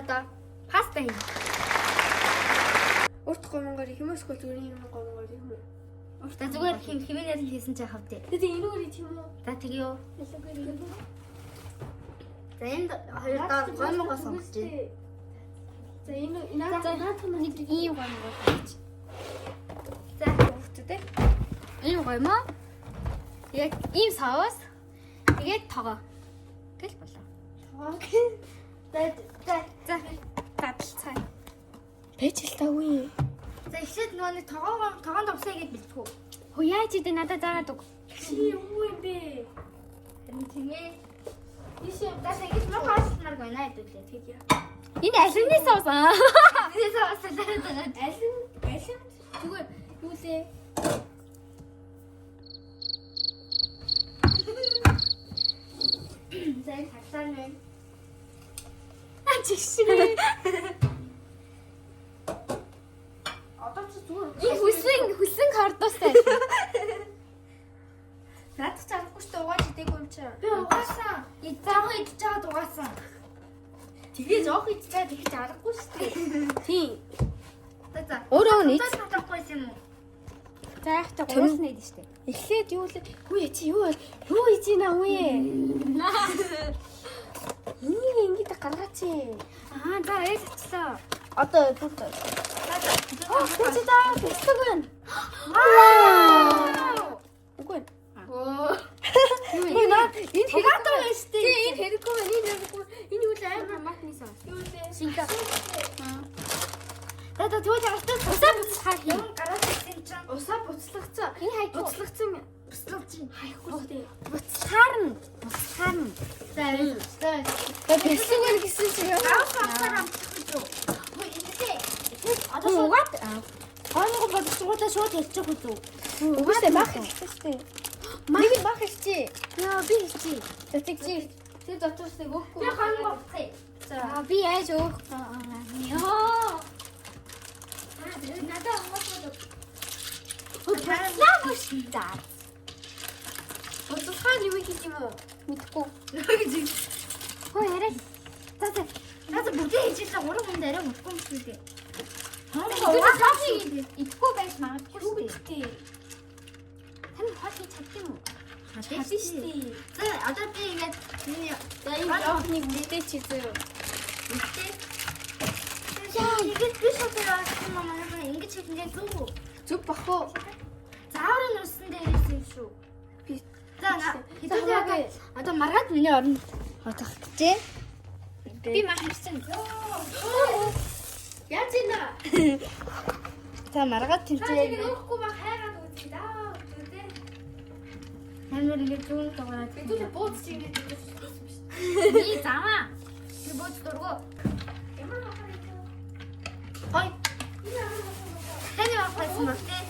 одоо паста хий. Урт гомонгоор их юм уу эсвэл зүгээр юм гомонгоор юм уу? За зүгээр хэмээнээр нь хийсэн чи хавтээ. Тэгээ энүүгээр их юм уу? За тэгье юу. Ялангуяа юм уу? За энд хоёр доор гомонгоо сонгож байна. За энэ наадах нэг ийм гомонгоо сонгож. За Хөвгтдээ. энэ гомоо. Тэгээд ийм соус. Тэгээд тогоо. Гэл болоо. За Гадалцаа. Пэжл тавгүй. За ихлээд нөгөө нэг тогоон довсоо гэж бэлтгэв. Хөө яаж идэ надад заагаад өг. Чи юу юм бэ? Харин тэгээ. Ишээ даа ингэж мохоснаар гонаа хэвлээ. Тэгье. Энэ алины соус аа. Энэ соус дээр Алин зүгээр юу лээ? За энэ хатсан байна. Чигшээ. Одоо чи зүгээр Энэ хүсэн картуустай. надад зарахгүй шүү дээ угааж идээгүй юм чи. Би угаасан. Идцаагаа идж чаад угаасан. Тэгээ жоох идчихээ тэгж аргагүй шүү дээ. Тийм. За. Өөрөө нь ид. Татахгүй юм уу? За яг та гурлна идэв шүү дээ. Эхлээд юу л хүү чи юу хийж ийна үе. Энийг ингэж гаргаач. Аа за ээл атсан. Одоо бүгд. Оо чи даа бэлтгэв байна. Вау! Үгүй. Оо. Юу наад энэ Тагаатай байна шүү дээ. энэ хэрэггүй байна. Энэ хэрэггүй. Энэ юу л аим Томатны соус. юу лээ. Шинэ. За тэгвэл яалтаа усаа буцлахаар юм. Гараад ирсэн чинь. Усаа буцлагцсан. Энэ хайх Буцлагцсан. буцлагч. Хайхгүй шүү дээ. Буцхаарна. За Бэлтгэв байна гэсэн чи яа. авахаар амтлах үү? Хөө ингэдэй. Одоо угаад Хооныго бодчихгоодаа шууд хэлчих үү? үгүйсээ бах хэлчихсэн. Нэг л бах хэлчихье. Яа би хэлчихье. За тэгжээ. Тэр дотроос нэг өгөхгүй. Би хооныго бодчих. За би яаж өөх. Яа. Надаа ангууд. Буцлаа мөш за. Буцлахаа юу хийх юм уу? Мэдхгүй. Хөө яриа. За. Надад бүгдээ хийжээ 3 хүн дараа мөхгүй юм шүү дээ. Идэхгүй байж магадгүй шүү дээ. Тань хол хийж чадчих юм уу? Чадна шүү дээ. За одоо би ингээд миний За энэ жоохныг мэдээч зөө. мэдээ. Яа, ингээд би шатаа мамаа ингэж хийгээ зүг. Зүг бах уу? Заавар нь усан дээр ирсэн юм шүү. Би За хэдүүлээ одоо маргаад миний оронд отох гэжээ. Би мах ирсэн. яаж ийна? За маргаад тэмцээ. Өгөхгүй ба хайгаад үзье даа. Үзээ. Хамир ингээд зүүн дугаараад Бидүүлээ бууз чи ингэж үзсэн шүү дээ. би замаа. Би бод дургоо. Ямар бахар юм. Ой, Энэ ямар бахар. таны авахсан баг тий.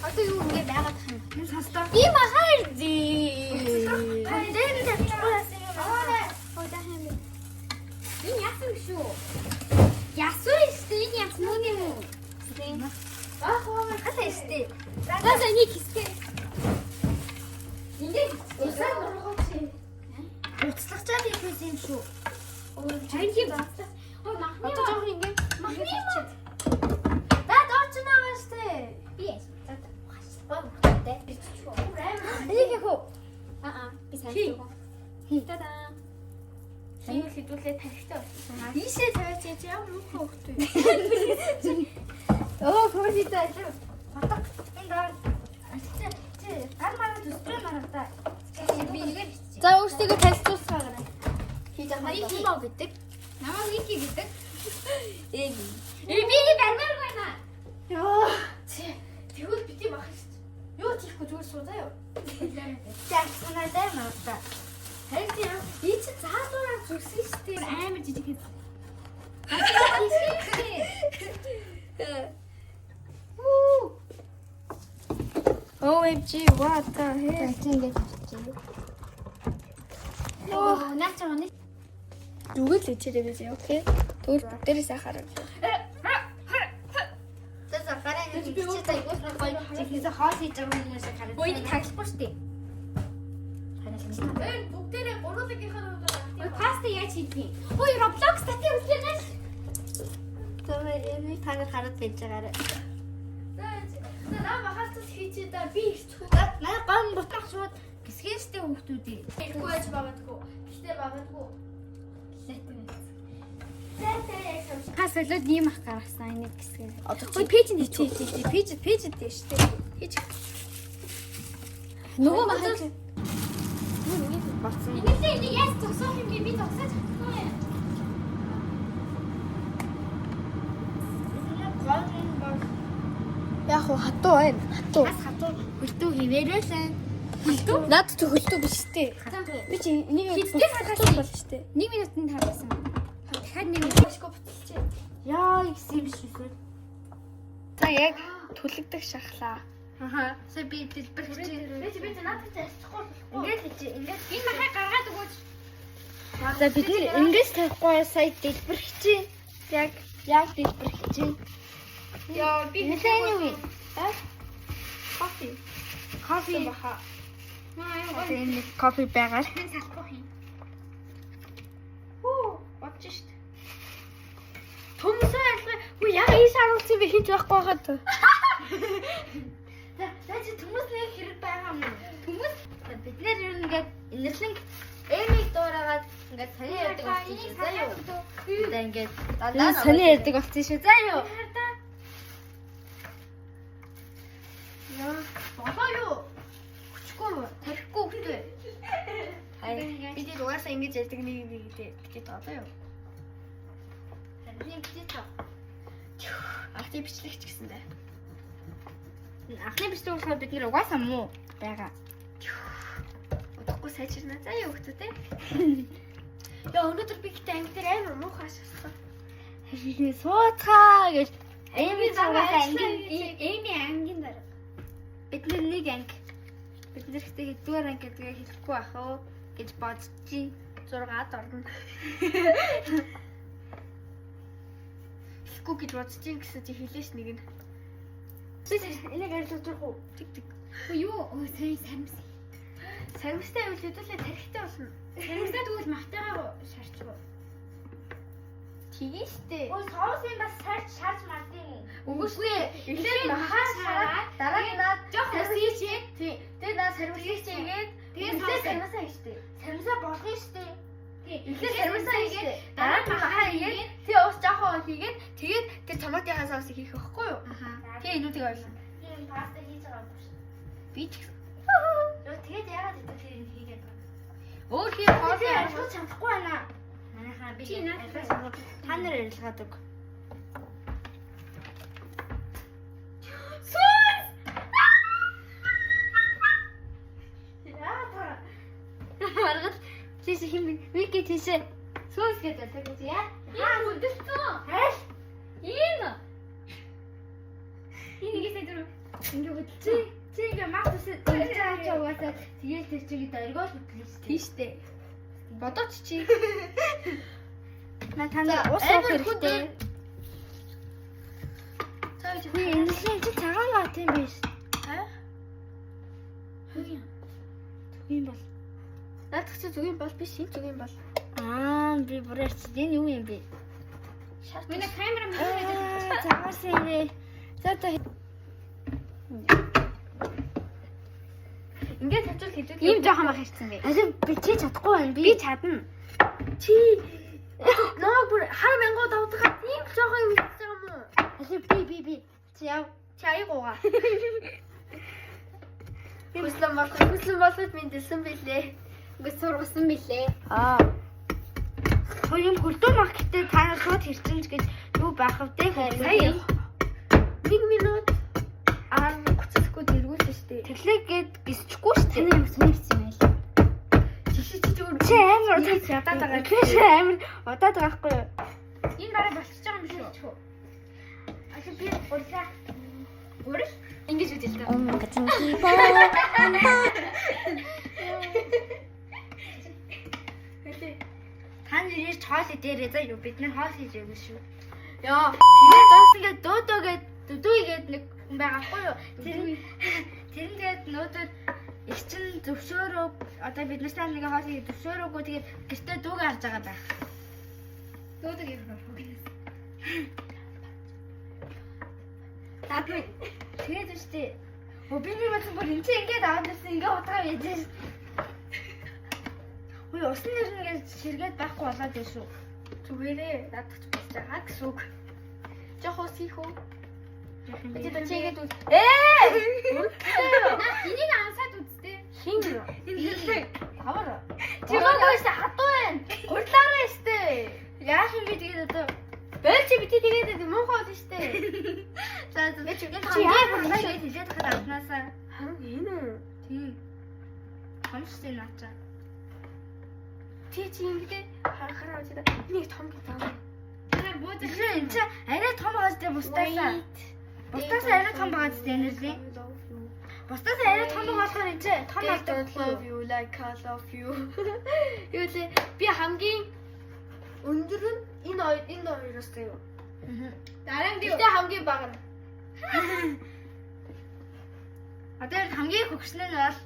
Одоо юу ингэ байгаад тах юм. Энэ сонсдоо. Би махаар зээ. Кандэн тавьчихгүй яасан юм аа. Ой даа юм. Энэ яасан шүү. Ясуу ихтэй энэ яс мөн юм уу? Ах уу Хасаа ихтэй. За нэг хэстэй. Ингээд Усаа нургооч. уцлагчаад ихсэн юм шүү. Чанги бац. Ой махны. Одоо жоох ингэ. Махны чи. Да дооч байгаа штэ. Би яаш. За. Ой. Энийг хөө. Би сайн. Тада. Энийг хэдүүлээ тарихтай болсон. Ийшээ тавиач яа ямар мөх хөвгтэй. Оо, хөөсийтэй. Батаг. Энэ даа. Чи гар мараа төсрөө мараа. Би игээр. За өөрсдөө танилцуулсараа. Хийж байгаа Харин юм уу гэдэг. Намаа вики гэдэг. Эг. Би бармаар байна. Яа. Тэгвэл бити мах шүү дээ. Юу тийхгүй зүгээр суу заяа. За, санаатай маа. Харин яа. Би чи заалуураа зүрсэн шүү дээ. Амар жижиг хэв. OMG, what the hell? Ингээд авчихъя. Оо, наач өнө. Зүгэл ичээрэй биз яа, окей? Тэгвэл бүгдээрээ сайхаараа. За, гараа нэг чи тайгуус гоё. Чихээс хоол хийж байгаа юм шиг харагдав. Ой, энэ таглахгүй шүү дээ. Хараа. Бүгдээрээ паста яаж хийдгийг. Ой, Roblox татыг үзлээ. Тэгвэл энийг та нар хараад байж байгаарай. За багаас хийчээ да би их чүү. Манай гом бутах шууд гисгээстэй хүүхдүүдийг. Ихгүй байж магадгүй. Гэтэ магадгүй. Хас солиод ийм ах гаргасан энийг гисгээ. Ой пэйж нь хийчихээ. Пэйж дээ штэ. Хийж. Нөгөө махаж. Болсон. Энийг яаж зогсоох юм би зогсож чадахгүй юм. Яг хатуу байна. Хатуу. Бас хатуу Хөлтөө хивээрээ л. хөлтөө. Наад чи хөлтөө биш дээ. Би чи энийг Хиттэй хатуу бол штэ. 1 минутанд харсан. Дахиад 1 минут бошко буцалчээ. Яа гэсэн юм биш үү? За яг түлэгдэх шахлаа. Аха. Сая би дэлбэрч чи. Би надад ярьчихгүй. Ингээд ингээд Энэ махаа гаргаад өгөөч. За бид нэр ингэж тавихгүй сая дэлбэрч чи. Яг дэлбэрч чи. Яа би Нэлээд юм. Кофе. кофе Баха. маа Энэ кофе байгаар. энэ салахгүй юм. Хөө, бодож шít. Төмсөн ялгаа. Хөө яг ийш харуулсан би хийж байхгүй байгаад. За чи хүмүүс нэг хэрэг байгаа юм. Хүмүүс бид нэр ер нь ингээд инэрлэн эмиг дуурайгаад ингээд сони ярьдаг болсон шүү. За юу. За ингээд дандаа сони ярьдаг болсон шүү. За юу. Яа, болоо юу? Хүчгүй тарихгүй хөлтөө. Би тэр угаасаа ингэж ярьдаг нэг гэдэг одоо юу. Харин би таа. Ахны бичлэгч гэсэн дээ. Ахны бичлэг болохоор бид нэр угаасаа муу байгаа. Удахгүй сайжирна. За юу хөөтөө те. Яа өнөөдөр би гэдэг анги дээр амар муухай шатсан. Сууцгаа гэж Эми угаасаа Эми ангийн дараа. бид нар нэг анги. Бид нар ихтэй хэдгээр анги гэдгээ хэлэхгүй байх уу гэж бодчих. 6-ад орно. Хэлэхгүй гэж бодчих гэсэн чи хэлээш нэг нь. Энийг арилгаж явах уу? Тэг. Юу? Ой сайн самс. Сарвстай үйл хөдлөлөө тарихтай болно. Самсаа тэгвэл мартайгаа шаарчгүй. Тэгээ штэ. Ой соусын бас шаарч мартын. Үгүйсгүй. Эхлээд махаа шаараад дараа нь наад жоохон сэрвисээ. Тэгээ наад сэрвисээ хийгээд тэгээд сарвсаа хийжтэй. самсаа болгоно штэ. Эхлээд сарвсаа хийгээд дараа нь махаа хийгээд тэгээ уус жоохон хийгээд тэгээд тэр томатын соусыг хийх байхгүй юу? Аха. Тэгээ энүүдийг ойлно. Тийм паста хийж байгаа юм шиг. Би ч гэсэн. Тэгээд яагаад гэдэг юм хийгээд байна? Өөр хийх хоол Тэгээд яах арилгаж чадахгүй байна. Манайхаа би Чи надад та нар ярилцгаад өг. Маргал тийш хим вики тийш сүүс гэдэг тэгэж яа. Яа үдэлцэн. Хайш. Энэ. Энийг сэдвэр Ингээ хөдөлсөн. Чи ингээ мах төсөө хийж угаасаа тэгээд тэр чигийг дөргөөл хөтлөж тийштэй. Бодооч чи. На тана ус уух хэрэгтэй. Би энэ чи цагаан гат юм биш. Зүгийн бол. Наадах чи зүгийн бол биш шин зүгийн бол. Би бүрээр чи энэ юу юм бэ? Манай камера мэдээ. Цагаасан юм. За ингээд тавьчих хийдэг. Ийм жоохон мах ирсэн бэ. Харин би чи чадахгүй байна. Би чадна. Чи нөө бүр хар мянгууд авдаг ийм жоохон юм хийж байгаа юм уу? Харин би. Чи яв. Чи аягуугаа. Хүслэн болоход минь дэлсэн билээ. Ингээд сургасан билээ. Хөө юм хөлтөө мах гэдэг та нар шууд хэрчэнж гэж юу байх вэ? Сая 1 минут 30 секунд эргүүлсэн шүү дээ. Тэглээгээд гисчихгүй шүү дээ. Таны ямар сонирхсан юм бэ? Чи амар удаад байгаа. Чи амар удаад байгаа байхгүй юу? Энэ бараа болчихж байгаа юм биш үү? Ашиг би гурлаа. Гурил? Ингэж үдэл таа. Та нар ирж хоол идээрээ за юу бид нар хоол хийж явна шүү. Яа. Тэгээд доос ингээд дөөдөөгээд дүдүүгээд нэг хүн байгаа байхгүй юу? Тэр нь тэгээд нөөдөр их эгч чинь зөвшөөрөө одоо бид нартай нэг хоолыг зөвшөөрөөгүй тэгээд гэртээ дүүгээ харж байгаа байх. Дуудаг юм байна. Тапи тэгээд үстэй. Би нэг бацсан бүр энэ чинь ингээд аваад ирсэн ингээд утгаа ядаж. Ой усны нэр ингээд сэргээд байхгүй болоод байна шүү. Зүгээрээ надад ч босч байгаа гэсэн үг. Жохо усих үү? Тэгээд чигээд үз. Энийг ансаад үзтээ. хин энэ хавар. Чимээгүй хатуу байна. Гурлаараа штэ. Яах юм бэ тэгээд одоо Бэлч бити тэгээд муухай болно штэ. за за чи яах вэ? тэгээд хэлээд хахад авнаасаа. Харин энэ үү? Тийм. Хамстай наачаа. Чи ингэдэ харахаар очида. Энийг том гэж байгаа. Тэр бууд энэ чи арай том байгаа ч бустаасаа. Бустаасаа арай том байгаа ч энерги. Бустаасаа арай том байгаа болохоор энэ чи том love you like I love you. Юу лээ би хамгийн өндөр нь энэ хоёроос заяа. Дараа нь би хамгийн бага нь. Одоо хамгийн хөгшнө нь бол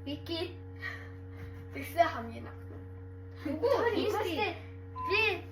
Вики. Тэгсээ хамгийн наг. Үгүй би